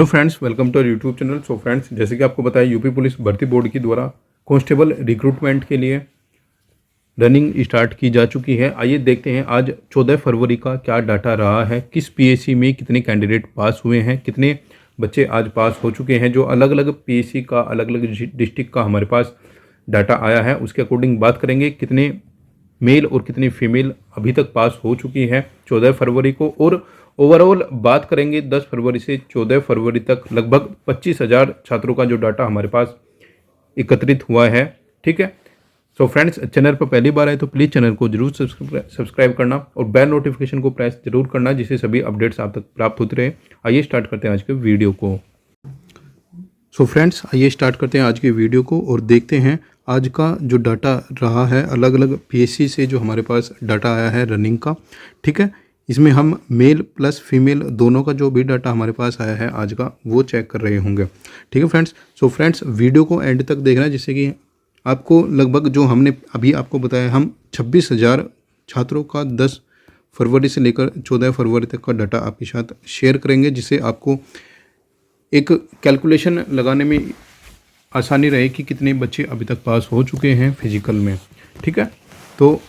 Hello friends, welcome to YouTube channel. So friends, जैसे कि आपको बताया यूपी पुलिस भर्ती बोर्ड की द्वारा कांस्टेबल रिक्रूटमेंट के लिए रनिंग स्टार्ट की जा चुकी है। आइए देखते हैं आज 14 फरवरी का क्या डाटा रहा है, किस पीएससी में कितने कैंडिडेट पास हुए हैं, कितने बच्चे आज पास हो चुके हैं। जो अलग अलग पीएससी का अलग अलग डिस्ट्रिक्ट का हमारे पास डाटा आया है उसके अकॉर्डिंग बात करेंगे। कितने मेल और कितनी फीमेल अभी तक पास हो चुकी है 14 फरवरी को, और ओवरऑल बात करेंगे 10 फरवरी से 14 फरवरी तक लगभग 25,000 छात्रों का जो डाटा हमारे पास एकत्रित हुआ है। ठीक है। सो फ्रेंड्स, चैनल पर पहली बार आए तो प्लीज़ चैनल को जरूर सब्सक्राइब करना और बेल नोटिफिकेशन को प्रेस जरूर करना, जिससे सभी अपडेट्स आप तक प्राप्त होते रहे। आइए स्टार्ट करते हैं आज के वीडियो को। सो फ्रेंड्स, आइए स्टार्ट करते हैं आज के वीडियो को और देखते हैं आज का जो डाटा रहा है अलग अलग पीएससी से जो हमारे पास डाटा आया है रनिंग का। ठीक है, इसमें हम मेल प्लस फीमेल दोनों का जो भी डाटा हमारे पास आया है आज का वो चेक कर रहे होंगे। ठीक है फ्रेंड्स। सो फ्रेंड्स, वीडियो को एंड तक देखना, जिससे कि आपको लगभग जो हमने अभी आपको बताया, हम 26,000 छात्रों का 10 फरवरी से लेकर 14 फरवरी तक का डाटा आपके साथ शेयर करेंगे, जिससे आपको एक कैलकुलेशन लगाने में आसानी रहे कि कितने बच्चे अभी तक पास हो चुके हैं फिजिकल में। ठीक है। तो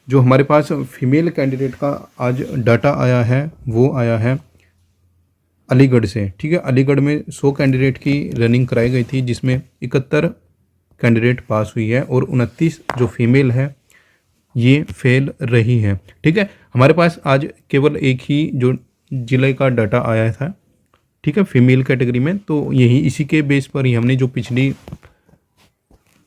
जो हमारे पास फीमेल कैंडिडेट का आज डाटा आया है वो आया है अलीगढ़ से। ठीक है, अलीगढ़ में 100 कैंडिडेट की रनिंग कराई गई थी, जिसमें 71 कैंडिडेट पास हुई है और 29 जो फीमेल है ये फेल रही है। ठीक है, हमारे पास आज केवल एक ही जो जिले का डाटा आया था, ठीक है, फीमेल कैटेगरी में। तो यही इसी के बेस पर ही हमने जो पिछली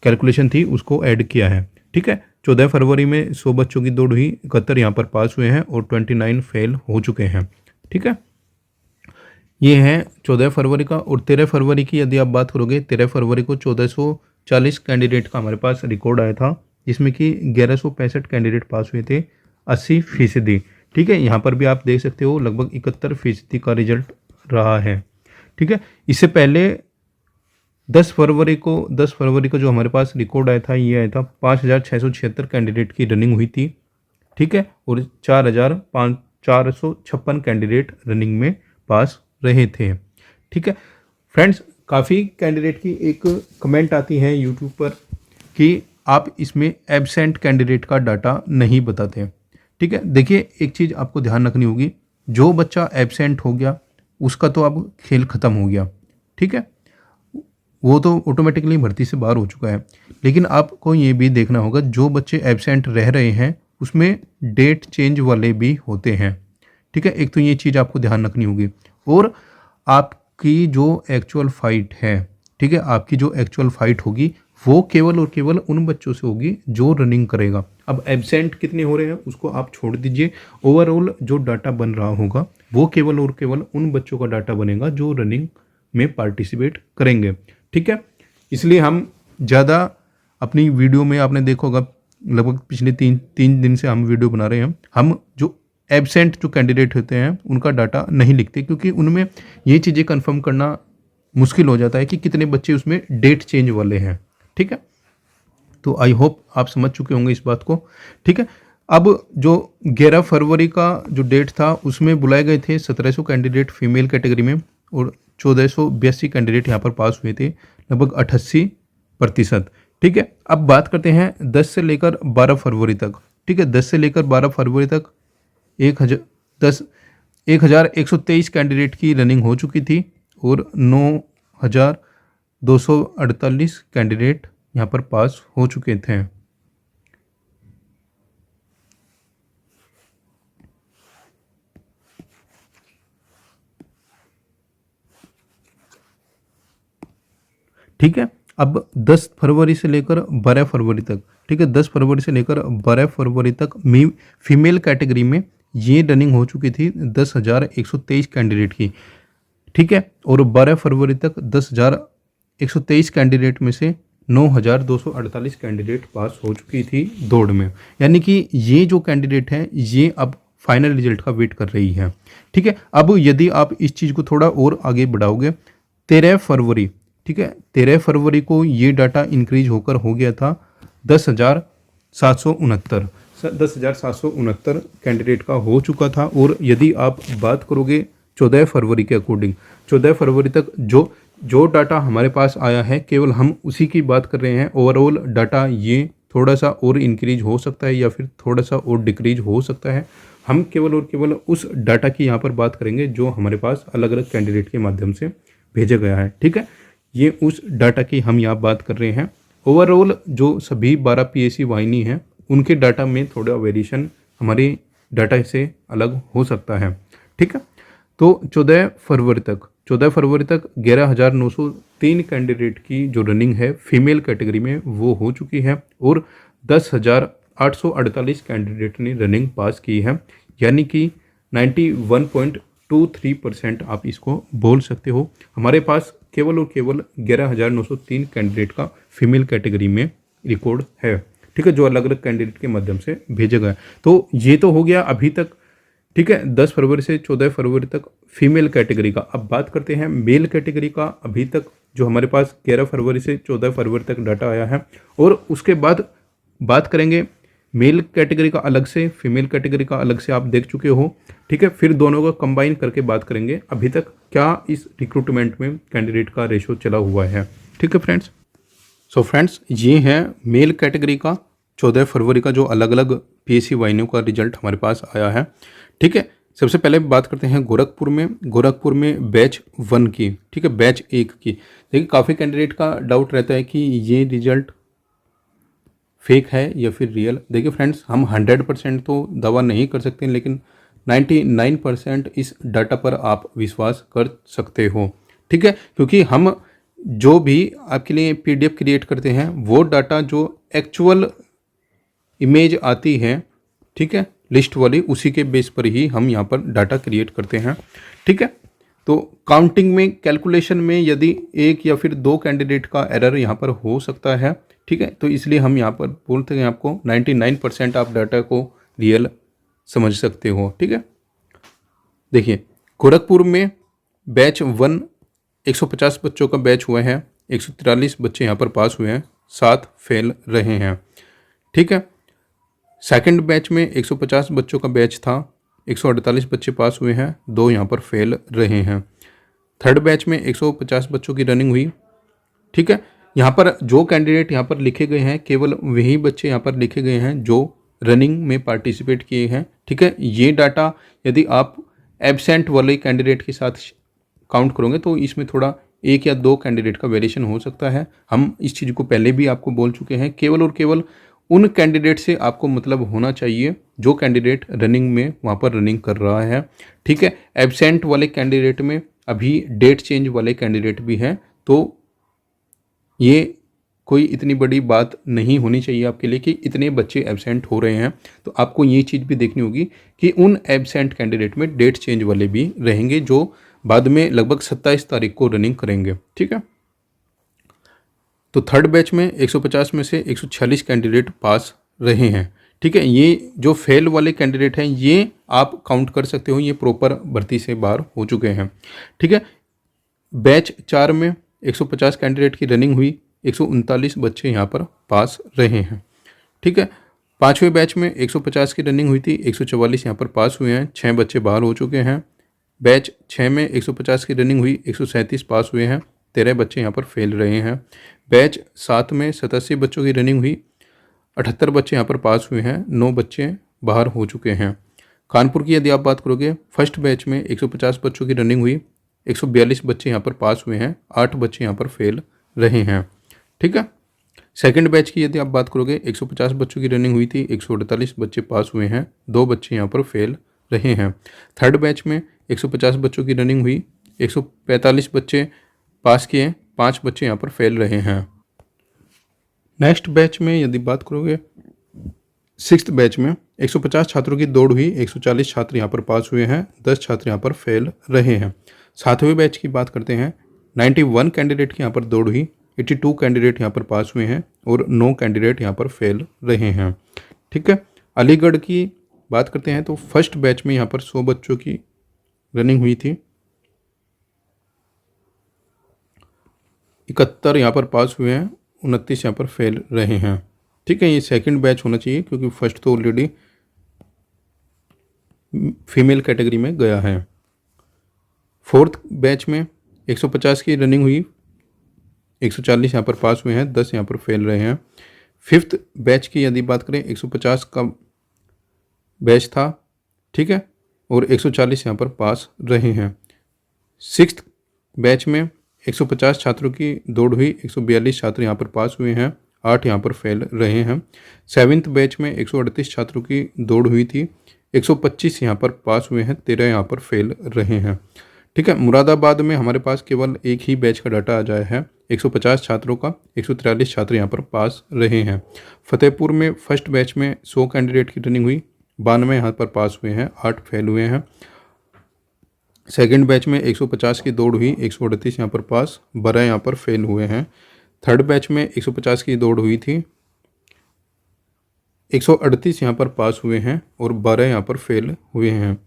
कैलकुलेशन थी उसको ऐड किया है। ठीक है, 14 फरवरी में 100 बच्चों की दौड़ हुई, 71 यहाँ पर पास हुए हैं और 29 फेल हो चुके हैं। ठीक है, ये है 14 फरवरी का। और 13 फरवरी की यदि आप बात करोगे, 13 फरवरी को 1440 कैंडिडेट का हमारे पास रिकॉर्ड आया था, जिसमें कि 1165 कैंडिडेट पास हुए थे, 80%। ठीक है, यहाँ पर भी आप देख सकते हो लगभग 71% का रिजल्ट रहा है। ठीक है, इससे पहले 10 फरवरी को जो हमारे पास रिकॉर्ड आया था ये आया था 5,676 कैंडिडेट की रनिंग हुई थी। ठीक है, और 4,456 कैंडिडेट रनिंग में पास रहे थे। ठीक है फ्रेंड्स, काफ़ी कैंडिडेट की एक कमेंट आती है यूट्यूब पर कि आप इसमें एब्सेंट कैंडिडेट का डाटा नहीं बताते। ठीक है, देखिए एक चीज़ आपको ध्यान रखनी होगी, जो बच्चा एब्सेंट हो गया उसका तो अब खेल ख़त्म हो गया। ठीक है, वो तो ऑटोमेटिकली भर्ती से बाहर हो चुका है। लेकिन आपको ये भी देखना होगा, जो बच्चे एब्सेंट रह रहे हैं उसमें डेट चेंज वाले भी होते हैं। ठीक है, एक तो ये चीज़ आपको ध्यान रखनी होगी। और आपकी जो एक्चुअल फाइट है, ठीक है, आपकी जो एक्चुअल फाइट होगी वो केवल और केवल उन बच्चों से होगी जो रनिंग करेगा। अब एब्सेंट कितने हो रहे हैं उसको आप छोड़ दीजिए, ओवरऑल जो डाटा बन रहा होगा वो केवल और केवल उन बच्चों का डाटा बनेगा जो रनिंग में पार्टिसिपेट करेंगे। ठीक है, इसलिए हम ज़्यादा अपनी वीडियो में आपने देखा होगा, लगभग पिछले तीन दिन से हम वीडियो बना रहे हैं, हम जो एब्सेंट जो कैंडिडेट होते हैं उनका डाटा नहीं लिखते, क्योंकि उनमें ये चीज़ें कंफर्म करना मुश्किल हो जाता है कि कितने बच्चे उसमें डेट चेंज वाले हैं। ठीक है, तो आई होप आप समझ चुके होंगे इस बात को। ठीक है, अब जो 11 फरवरी का जो डेट था उसमें बुलाए गए थे 1700 कैंडिडेट फीमेल कैटेगरी में और 1482 कैंडिडेट यहाँ पर पास हुए थे, लगभग 88%। ठीक है, अब बात करते हैं 10 से लेकर 12 फरवरी तक। ठीक है, 10 से लेकर 12 फरवरी तक 1123 कैंडिडेट की रनिंग हो चुकी थी और 9,248 कैंडिडेट यहाँ पर पास हो चुके थे। ठीक है, अब 10 फरवरी से लेकर 12 फरवरी तक, ठीक है, 10 फरवरी से लेकर 12 फरवरी तक फीमेल कैटेगरी में ये रनिंग हो चुकी थी 10,123 कैंडिडेट की। ठीक है, और 12 फरवरी तक 10,123 कैंडिडेट में से 9,248 कैंडिडेट पास हो चुकी थी दौड़ में। यानी कि ये जो कैंडिडेट हैं ये अब फाइनल रिजल्ट का वेट कर रही है। ठीक है, अब यदि आप इस चीज़ को थोड़ा और आगे बढ़ाओगे, 13 फरवरी, ठीक है, 13 फरवरी को ये डाटा इंक्रीज होकर हो गया था 10,769 कैंडिडेट का हो चुका था। और यदि आप बात करोगे 14 फरवरी के अकॉर्डिंग 14 फरवरी तक जो डाटा हमारे पास आया है केवल हम उसी की बात कर रहे हैं। ओवरऑल डाटा ये थोड़ा सा और इंक्रीज हो सकता है या फिर थोड़ा सा और डिक्रीज हो सकता है। हम केवल और केवल उस डाटा की यहाँ पर बात करेंगे जो हमारे पास अलग अलग कैंडिडेट के माध्यम से भेजा गया है। ठीक है, ये उस डाटा की हम यहाँ बात कर रहे हैं। ओवरऑल जो सभी 12 पीएससी वाहिनी हैं उनके डाटा में थोड़ा वेरिएशन हमारे डाटा से अलग हो सकता है। ठीक है, तो 14 फरवरी तक 11,903 कैंडिडेट की जो रनिंग है फीमेल कैटेगरी में वो हो चुकी है और 10,848 कैंडिडेट ने रनिंग पास की है, यानी कि 91.23% आप इसको बोल सकते हो। हमारे पास केवल और केवल 11,903 कैंडिडेट का फीमेल कैटेगरी में रिकॉर्ड है। ठीक है, जो अलग अलग कैंडिडेट के माध्यम से भेजा गया। तो ये तो हो गया अभी तक। ठीक है, 10 फरवरी से 14 फरवरी तक फीमेल कैटेगरी का। अब बात करते हैं मेल कैटेगरी का। अभी तक जो हमारे पास 11 फरवरी से 14 फरवरी तक डाटा आया है और उसके बाद बात करेंगे मेल कैटेगरी का अलग से, फीमेल कैटेगरी का अलग से आप देख चुके हो। ठीक है, फिर दोनों का कंबाइन करके बात करेंगे अभी तक क्या इस रिक्रूटमेंट में कैंडिडेट का रेशो चला हुआ है। ठीक है फ्रेंड्स, सो फ्रेंड्स ये है मेल कैटेगरी का 14 फरवरी का जो अलग अलग पीएससी वाहिनियों का रिजल्ट हमारे पास आया है। ठीक है, सबसे पहले बात करते हैं गोरखपुर में बैच 1 की। ठीक है, बैच 1 की। देखिए काफ़ी कैंडिडेट का डाउट रहता है कि ये रिजल्ट फेक है या फिर रियल। देखिए फ्रेंड्स, हम 100% तो दावा नहीं कर सकते, लेकिन 99% इस डाटा पर आप विश्वास कर सकते हो। ठीक है, क्योंकि हम जो भी आपके लिए PDF क्रिएट करते हैं वो डाटा जो एक्चुअल इमेज आती है, ठीक है, लिस्ट वाली, उसी के बेस पर ही हम यहाँ पर डाटा क्रिएट करते हैं। ठीक है, तो काउंटिंग में, कैलकुलेशन में यदि एक या फिर 2 कैंडिडेट का एरर यहाँ पर हो सकता है। ठीक है, तो इसलिए हम यहाँ पर बोलते हैं आपको 99% आप डाटा को रियल समझ सकते हो। ठीक है, देखिए गोरखपुर में बैच 1 150 बच्चों का बैच हुआ है, 143 बच्चे यहाँ पर पास हुए हैं, 7 फेल रहे हैं। ठीक है, सेकंड बैच में 150 बच्चों का बैच था, 148 बच्चे पास हुए हैं, 2 यहाँ पर फेल रहे हैं। थर्ड बैच में 150 बच्चों की रनिंग हुई। ठीक है, यहाँ पर जो कैंडिडेट यहाँ पर लिखे गए हैं केवल वही बच्चे यहाँ पर लिखे गए हैं जो रनिंग में पार्टिसिपेट किए हैं। ठीक है, ये डाटा यदि आप एब्सेंट वाले कैंडिडेट के साथ काउंट करोगे तो इसमें थोड़ा 1 या 2 कैंडिडेट का वेरिएशन हो सकता है। हम इस चीज़ को पहले भी आपको बोल चुके हैं। केवल और केवल उन कैंडिडेट से आपको मतलब होना चाहिए जो कैंडिडेट रनिंग में वहाँ पर रनिंग कर रहा है। ठीक है, एब्सेंट वाले कैंडिडेट में अभी डेट चेंज वाले कैंडिडेट भी हैं, तो ये कोई इतनी बड़ी बात नहीं होनी चाहिए आपके लिए कि इतने बच्चे एब्सेंट हो रहे हैं। तो आपको ये चीज़ भी देखनी होगी कि उन एब्सेंट कैंडिडेट में डेट चेंज वाले भी रहेंगे जो बाद में लगभग 27 तारीख को रनिंग करेंगे। ठीक है, तो थर्ड बैच में 150 में से 146 कैंडिडेट पास रहे हैं। ठीक है, ये जो फेल वाले कैंडिडेट हैं ये आप काउंट कर सकते हो, ये प्रॉपर भर्ती से बाहर हो चुके हैं। ठीक है, बैच 4 में 150 कैंडिडेट की रनिंग हुई, 139 बच्चे यहाँ पर पास रहे हैं। ठीक है, 5वें बैच में 150 की रनिंग हुई थी, 144 यहाँ पर पास हुए हैं, 6 बच्चे बाहर हो चुके हैं। बैच 6 में 150 की रनिंग हुई, 137 पास हुए हैं, 13 बच्चे यहाँ पर फेल रहे हैं। बैच 7 में 87 बच्चों की रनिंग हुई, 78 बच्चे यहाँ पर पास हुए हैं, 9 बच्चे बाहर हो चुके हैं। कानपुर की यदि आप बात करोगे, फर्स्ट बैच में 150 बच्चों की रनिंग हुई, 142 बच्चे यहाँ पर पास हुए हैं, 8 बच्चे यहाँ पर फेल रहे हैं। ठीक है, सेकंड बैच की यदि आप बात करोगे, 150 बच्चों की रनिंग हुई थी, 148 बच्चे पास हुए हैं, 2 बच्चे यहाँ पर फेल रहे हैं। थर्ड बैच में 150 बच्चों की रनिंग हुई, 145 बच्चे पास किए, 5 बच्चे यहाँ पर फेल रहे हैं। नेक्स्ट बैच में यदि बात करोगे, सिक्स्थ बैच में 150 छात्रों की दौड़ हुई, 140 छात्र यहाँ पर पास हुए हैं, 10 छात्र यहाँ पर फेल रहे हैं। सातवें बैच की बात करते हैं, 91 कैंडिडेट की यहाँ पर दौड़ हुई, 82 कैंडिडेट यहाँ पर पास हुए हैं और 9 कैंडिडेट यहाँ पर फेल रहे हैं। ठीक है, अलीगढ़ की बात करते हैं तो फर्स्ट बैच में यहाँ पर 100 बच्चों की रनिंग हुई थी, 71 यहाँ पर पास हुए हैं, 29 यहाँ पर फेल रहे हैं। ठीक है, ये सेकंड बैच होना चाहिए क्योंकि फर्स्ट तो ऑलरेडी फीमेल कैटेगरी में गया है। फोर्थ बैच में 150 की रनिंग हुई, 140 यहाँ पर पास हुए हैं, 10 यहाँ पर फेल रहे हैं। फिफ्थ बैच की यदि बात करें 150 का बैच था, ठीक है, और 140 यहाँ पर पास रहे हैं। सिक्स्थ बैच में 150 छात्रों की दौड़ हुई, 142 छात्र यहाँ पर पास हुए हैं, 8 यहाँ पर फेल रहे हैं। सेवन्थ बैच में 138 छात्रों की दौड़ हुई थी, 125 यहाँ पर पास हुए हैं, 13 यहाँ पर फेल रहे हैं। ठीक है, मुरादाबाद में हमारे पास केवल एक ही बैच का डाटा आ जाया है, 150 छात्रों का, 143 छात्र यहाँ पर पास रहे हैं। फतेहपुर में फर्स्ट बैच में 100 कैंडिडेट की रनिंग हुई, 92 यहाँ पर पास हुए हैं, 8 फेल हुए हैं। सेकंड बैच में 150 की दौड़ हुई, 138 यहाँ पर पास, 12 यहाँ पर फेल हुए हैं। थर्ड बैच में 150 की दौड़ हुई थी, 138 यहाँ पर पास हुए हैं और 12 यहाँ पर फेल हुए हैं।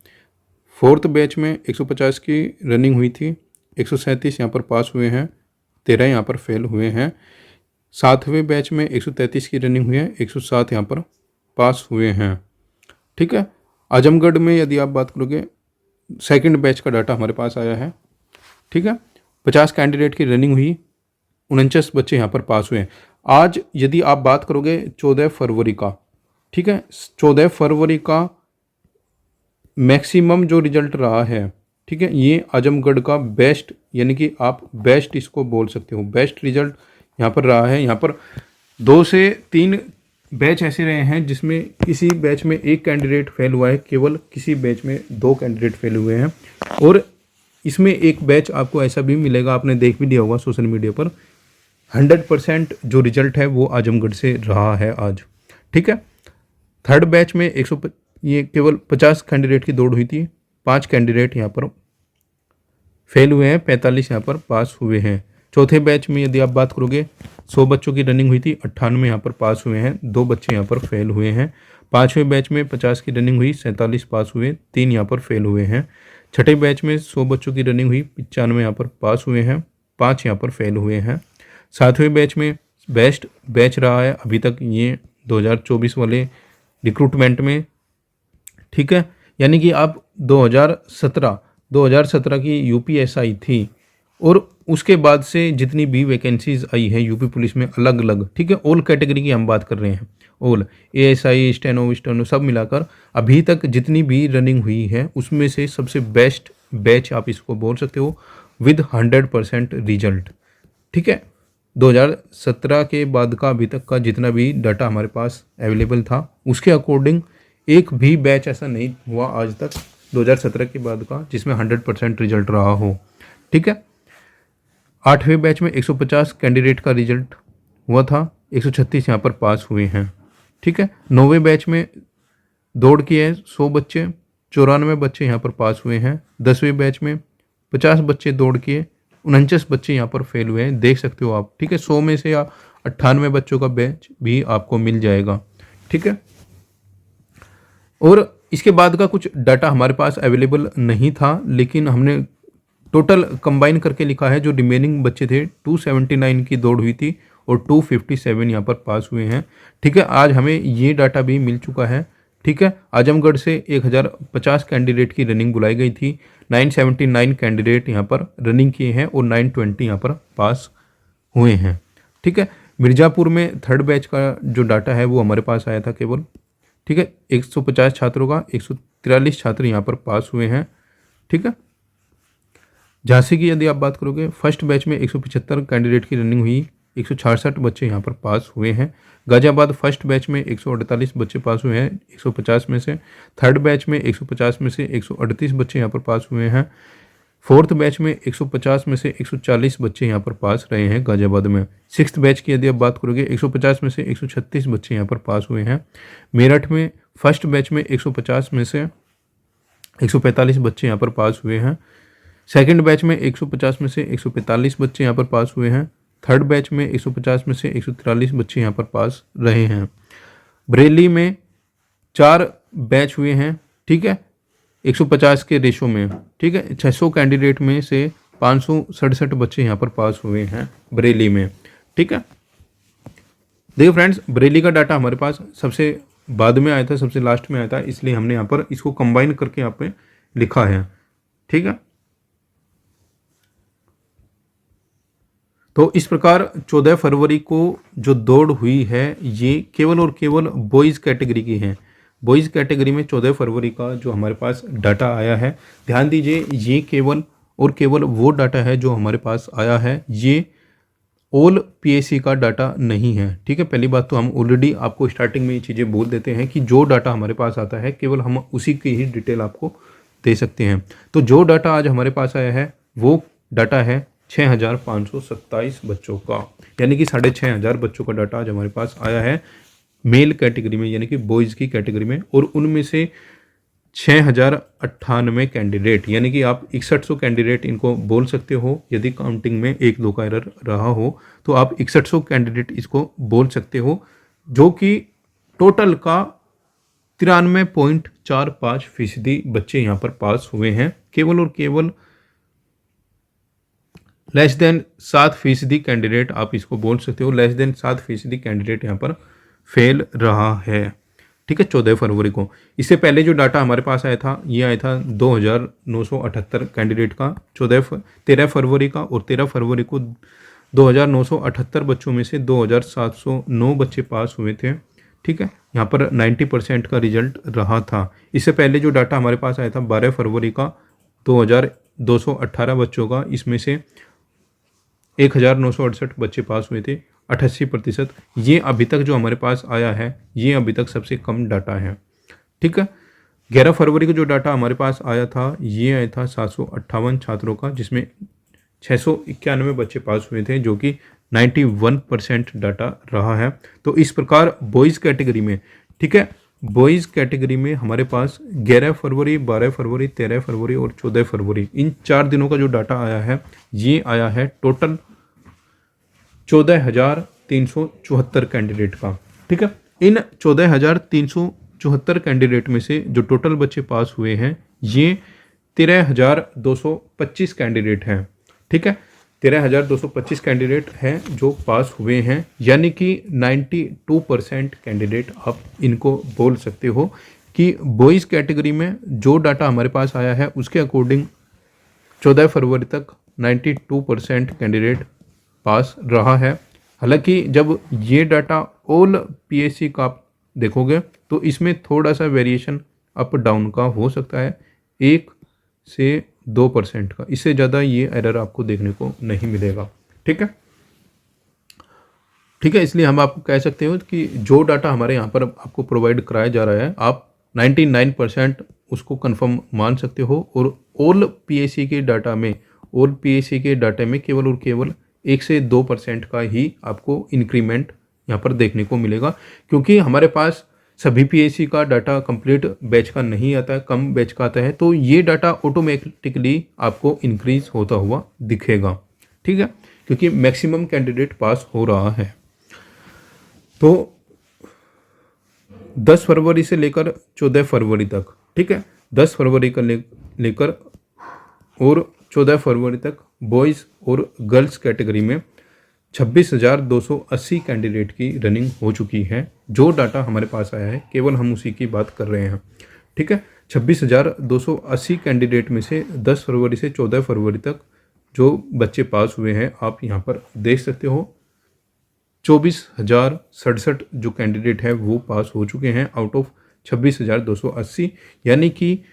फोर्थ बैच में 150 की रनिंग हुई थी, 137 यहाँ पर पास हुए हैं, 13 यहाँ पर फेल हुए हैं। सातवें बैच में 133 की रनिंग हुई है, 107 यहाँ पर पास हुए हैं। ठीक है, आजमगढ़ में यदि आप बात करोगे, सेकंड बैच का डाटा हमारे पास आया है। ठीक है, 50 कैंडिडेट की रनिंग हुई, 49 बच्चे यहाँ पर पास हुए हैं। आज यदि आप बात करोगे 14 फरवरी का, ठीक है, 14 फरवरी का मैक्सिमम जो रिजल्ट रहा है, ठीक है, ये आजमगढ़ का बेस्ट, यानी कि आप बेस्ट इसको बोल सकते हो, बेस्ट रिजल्ट यहाँ पर रहा है। यहाँ पर 2 से 3 बैच ऐसे रहे हैं जिसमें किसी बैच में एक कैंडिडेट फेल हुआ है, केवल किसी बैच में 2 कैंडिडेट फेल हुए हैं। और इसमें एक बैच आपको ऐसा भी मिलेगा, आपने देख भी लिया होगा सोशल मीडिया पर, 100% जो रिजल्ट है वो आजमगढ़ से रहा है आज। ठीक है, थर्ड बैच में ये केवल 50 कैंडिडेट की दौड़ हुई थी, 5 कैंडिडेट यहाँ पर फेल हुए हैं, 45 यहाँ पर पास हुए हैं। चौथे बैच में यदि आप बात करोगे, 100 बच्चों की रनिंग हुई थी, 98 यहाँ पर पास हुए हैं, 2 बच्चे यहाँ पर फेल हुए हैं। पाँचवें बैच में 50 की रनिंग हुई, 47 पास हुए, 3 यहाँ पर फेल हुए हैं। छठे बैच में 100 बच्चों की रनिंग हुई, 95 यहाँ पर पास हुए हैं, 5 यहाँ पर फेल हुए हैं। सातवें बैच में बेस्ट बैच रहा है अभी तक ये 2024 वाले रिक्रूटमेंट में। ठीक है, यानी कि आप 2017 की यूपीएसआई थी और उसके बाद से जितनी भी वैकेंसीज आई है यूपी पुलिस में अलग अलग, ठीक है, ऑल कैटेगरी की हम बात कर रहे हैं, ऑल एएसआई स्टेनो सब मिलाकर अभी तक जितनी भी रनिंग हुई है उसमें से सबसे बेस्ट बैच आप इसको बोल सकते हो, विद 100% रिजल्ट। ठीक है, 2017 के बाद का अभी तक का जितना भी डाटा हमारे पास अवेलेबल था उसके अकॉर्डिंग एक भी बैच ऐसा नहीं हुआ आज तक 2017 के बाद का जिसमें 100% रिजल्ट रहा हो। ठीक है, आठवें बैच में 150 कैंडिडेट का रिजल्ट हुआ था, 136 यहाँ पर पास हुए हैं। ठीक है, 9वें बैच में दौड़ की है 100 बच्चे, 94 बच्चे यहाँ पर पास हुए हैं। 10वें बैच में 50 बच्चे दौड़ किए, 49 बच्चे यहाँ पर फेल हुए हैं, देख सकते हो आप। ठीक है, 100 में से या 98 बच्चों का बैच भी आपको मिल जाएगा। ठीक है, और इसके बाद का कुछ डाटा हमारे पास अवेलेबल नहीं था, लेकिन हमने टोटल कंबाइन करके लिखा है। जो रिमेनिंग बच्चे थे 279 की दौड़ हुई थी और 257 यहाँ पर पास हुए हैं। ठीक है, आज हमें ये डाटा भी मिल चुका है। ठीक है, आजमगढ़ से 1050 कैंडिडेट की रनिंग बुलाई गई थी, 979 कैंडिडेट यहाँ पर रनिंग किए हैं और 920 यहाँ पर पास हुए हैं। ठीक है, मिर्ज़ापुर में थर्ड बैच का जो डाटा है वो हमारे पास आया था केवल। ठीक है, 150 छात्रों का 143 छात्र यहाँ पर पास हुए हैं। ठीक है, झांसी की यदि आप बात करोगे, फर्स्ट बैच में 175 कैंडिडेट की रनिंग हुई, 166 बच्चे यहाँ पर पास हुए हैं। गाजियाबाद फर्स्ट बैच में 148 बच्चे पास हुए हैं 150 में से। थर्ड बैच में 150 में से 138 बच्चे यहाँ पर पास हुए हैं। फोर्थ बैच में 150 में से 140 बच्चे यहाँ पर पास रहे हैं गाजियाबाद में। सिक्स्थ बैच की यदि आप बात करोगे, 150 में से 136 बच्चे यहाँ पर पास हुए हैं। मेरठ में फर्स्ट बैच में 150 में से 145 बच्चे यहाँ पर पास हुए हैं। सेकंड बैच में 150 में से 145 बच्चे यहाँ पर पास हुए हैं। थर्ड बैच में 150 में से 143 बच्चे यहाँ पर पास रहे हैं। बरेली में 4 बैच हुए हैं, ठीक है, 150 के रेशो में। ठीक है, 600 कैंडिडेट में से 567 बच्चे यहाँ पर पास हुए हैं बरेली में। ठीक है, देखिए फ्रेंड्स, बरेली का डाटा हमारे पास सबसे बाद में आया था, सबसे लास्ट में आया था, इसलिए हमने यहाँ पर इसको कंबाइन करके यहाँ पे लिखा है। ठीक है, तो इस प्रकार 14 फरवरी को जो दौड़ हुई है ये केवल और केवल बॉयज़ कैटेगरी की है। बॉयज़ कैटेगरी में 14 फरवरी का जो हमारे पास डाटा आया है, ध्यान दीजिए ये केवल और केवल वो डाटा है जो हमारे पास आया है, ये ऑल पीएससी का डाटा नहीं है। ठीक है, पहली बात तो हम ऑलरेडी आपको स्टार्टिंग में ये चीज़ें बोल देते हैं कि जो डाटा हमारे पास आता है केवल हम उसी की ही डिटेल आपको दे सकते हैं। तो जो डाटा आज हमारे पास आया है वो डाटा है 6,527 बच्चों का, यानी कि 6,500 बच्चों का डाटा आज हमारे पास आया है मेल कैटेगरी में, यानी कि बॉयज़ की कैटेगरी में। और उनमें से 6,098 कैंडिडेट, यानी कि आप 6100 कैंडिडेट इनको बोल सकते हो। यदि काउंटिंग में 1-2 का एरर रहा हो तो आप 6100 कैंडिडेट इसको बोल सकते हो, जो कि टोटल का 93.45% बच्चे यहाँ पर पास हुए हैं। केवल और केवल लेस देन 7% कैंडिडेट, आप इसको बोल सकते हो, लेस देन 7% कैंडिडेट यहाँ पर फेल रहा है। ठीक है, 14 फरवरी को। इससे पहले जो डाटा हमारे पास आया था ये आया था 2,978 कैंडिडेट का 13 फरवरी का, और 13 फरवरी को 2,978 बच्चों में से 2,709 बच्चे पास हुए थे। ठीक है, यहाँ पर 90% का रिजल्ट रहा था। इससे पहले जो डाटा हमारे पास आया था 12 फरवरी का 2,218 बच्चों का, इसमें से 1,968 बच्चे पास हुए थे, 88%। ये अभी तक जो हमारे पास आया है ये अभी तक सबसे कम डाटा है। ठीक है, 11 फरवरी को जो डाटा हमारे पास आया था ये आया था 758 छात्रों का, जिसमें 691 बच्चे पास हुए थे, जो कि 91% डाटा रहा है। तो इस प्रकार बॉयज़ कैटेगरी में, ठीक है, बॉयज़ कैटेगरी में हमारे पास 11 फरवरी, 12 फरवरी, 13 फरवरी और 14 फरवरी इन 4 दिनों का जो डाटा आया है ये आया है टोटल 14,374 कैंडिडेट का। ठीक है, इन 14,374 कैंडिडेट में से जो टोटल बच्चे पास हुए हैं ये 13,225 कैंडिडेट हैं। ठीक है, 13,225 कैंडिडेट हैं जो पास हुए हैं, यानी कि 92% कैंडिडेट आप इनको बोल सकते हो कि बॉयज़ कैटेगरी में जो डाटा हमारे पास आया है उसके अकॉर्डिंग 14 फरवरी तक 92% कैंडिडेट पास रहा है। हालांकि जब ये डाटा ऑल पीएससी का आप देखोगे तो इसमें थोड़ा सा वेरिएशन अप डाउन का हो सकता है, 1 से 2% का, इससे ज़्यादा ये एरर आपको देखने को नहीं मिलेगा। ठीक है, ठीक है, इसलिए हम आपको कह सकते हो कि जो डाटा हमारे यहाँ पर आपको प्रोवाइड कराया जा रहा है आप 99% उसको कंफर्म मान सकते हो। और ऑल पीएससी के डाटा में, ऑल पीएससी के डाटा में केवल और केवल 1 से 2% का ही आपको इंक्रीमेंट यहाँ पर देखने को मिलेगा, क्योंकि हमारे पास सभी पीएससी का डाटा कंप्लीट बैच का नहीं आता है, कम बैच का आता है, तो ये डाटा ऑटोमेटिकली आपको इंक्रीज होता हुआ दिखेगा। ठीक है, क्योंकि मैक्सिमम कैंडिडेट पास हो रहा है। तो 10 फरवरी से लेकर 14 फरवरी तक, ठीक है, 10 फरवरी का लेकर और 14 फरवरी तक बॉयज़ और गर्ल्स कैटेगरी में 26,280 कैंडिडेट की रनिंग हो चुकी है। जो डाटा हमारे पास आया है केवल हम उसी की बात कर रहे हैं। ठीक है, 26,280 कैंडिडेट में से 10 फरवरी से 14 फरवरी तक जो बच्चे पास हुए हैं आप यहाँ पर देख सकते हो। 24,067 जो कैंडिडेट है वो पास हो चुके हैं आउट ऑफ 26,280, यानी कि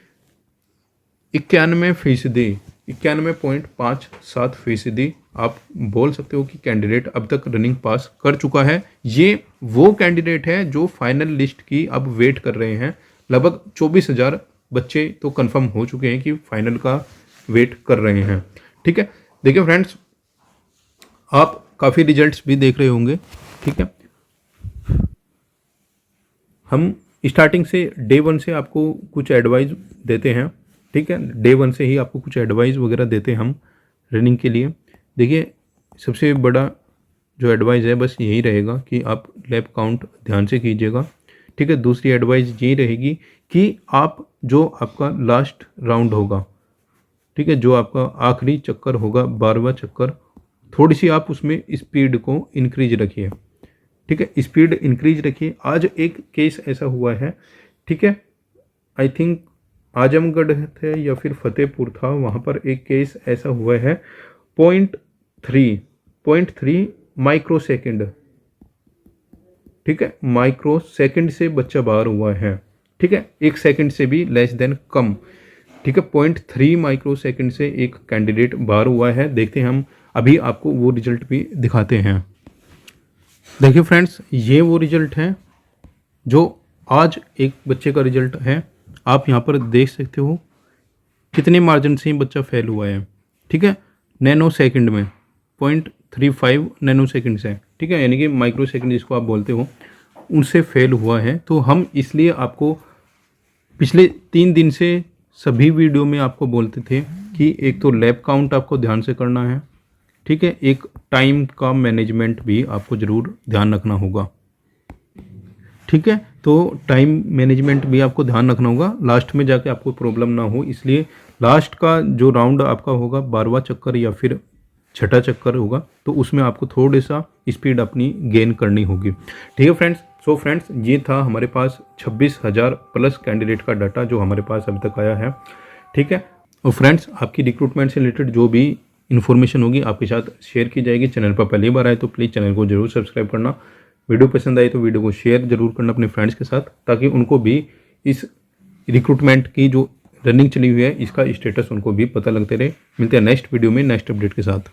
91%, 91.57% आप बोल सकते हो कि कैंडिडेट अब तक रनिंग पास कर चुका है। ये वो कैंडिडेट है जो फाइनल लिस्ट की अब वेट कर रहे हैं। लगभग 24,000 बच्चे तो कंफर्म हो चुके हैं कि फाइनल का वेट कर रहे हैं। ठीक है, देखिए फ्रेंड्स, आप काफ़ी रिजल्ट्स भी देख रहे होंगे। ठीक है, हम स्टार्टिंग से डे 1 से आपको कुछ एडवाइस देते हैं। ठीक है, डे 1 से ही आपको कुछ एडवाइस वगैरह देते हैं हम रनिंग के लिए। देखिए, सबसे बड़ा जो एडवाइस है बस यही रहेगा कि आप लैप काउंट ध्यान से कीजिएगा। ठीक है, दूसरी एडवाइस यही रहेगी कि आप जो आपका लास्ट राउंड होगा, ठीक है, जो आपका आखिरी चक्कर होगा 12वां चक्कर, थोड़ी सी आप उसमें स्पीड को इंक्रीज रखिए। ठीक है, स्पीड इंक्रीज रखिए। आज एक केस ऐसा हुआ है, ठीक है, आई थिंक आजमगढ़ थे या फिर फतेहपुर था, वहाँ पर एक केस ऐसा हुआ है 0.3 0.3 माइक्रो सेकेंड, ठीक है, माइक्रो सेकेंड से बच्चा बाहर हुआ है, ठीक है, 1 सेकेंड से भी लेस देन कम, ठीक है, 0.3 माइक्रो सेकेंड से एक कैंडिडेट बाहर हुआ है। देखते हैं हम, अभी आपको वो रिजल्ट भी दिखाते हैं। देखिए फ्रेंड्स, ये वो रिजल्ट है जो आज एक बच्चे का रिजल्ट है। आप यहाँ पर देख सकते हो कितने मार्जिन से बच्चा फेल हुआ है, ठीक है, नैनो सेकंड में 0.35 नैनो सेकंड से, ठीक है, यानी कि माइक्रो सेकंड जिसको आप बोलते हो, उनसे फेल हुआ है। तो हम इसलिए आपको पिछले 3 दिन से सभी वीडियो में आपको बोलते थे कि एक तो लैब काउंट आपको ध्यान से करना है, ठीक है, एक टाइम का मैनेजमेंट भी आपको ज़रूर ध्यान रखना होगा, ठीक है, तो टाइम मैनेजमेंट भी आपको ध्यान रखना होगा, लास्ट में जाके आपको प्रॉब्लम ना हो। इसलिए लास्ट का जो राउंड आपका होगा 12वां चक्कर या फिर 6ठा चक्कर होगा, तो उसमें आपको थोड़ा सा स्पीड अपनी गेन करनी होगी, ठीक है फ्रेंड्स। सो फ्रेंड्स, ये था हमारे पास 26,000 प्लस कैंडिडेट का डाटा जो हमारे पास अभी तक आया है, ठीक है। और फ्रेंड्स, आपकी रिक्रूटमेंट से रिलेटेड जो भी इन्फॉर्मेशन होगी आपके साथ शेयर की जाएगी। चैनल पर पहली बार आए तो प्लीज़ चैनल को जरूर सब्सक्राइब करना, वीडियो पसंद आई तो वीडियो को शेयर जरूर करना अपने फ्रेंड्स के साथ, ताकि उनको भी इस रिक्रूटमेंट की जो रनिंग चली हुई है इसका स्टेटस उनको भी पता लगते रहे। मिलते हैं नेक्स्ट वीडियो में नेक्स्ट अपडेट के साथ।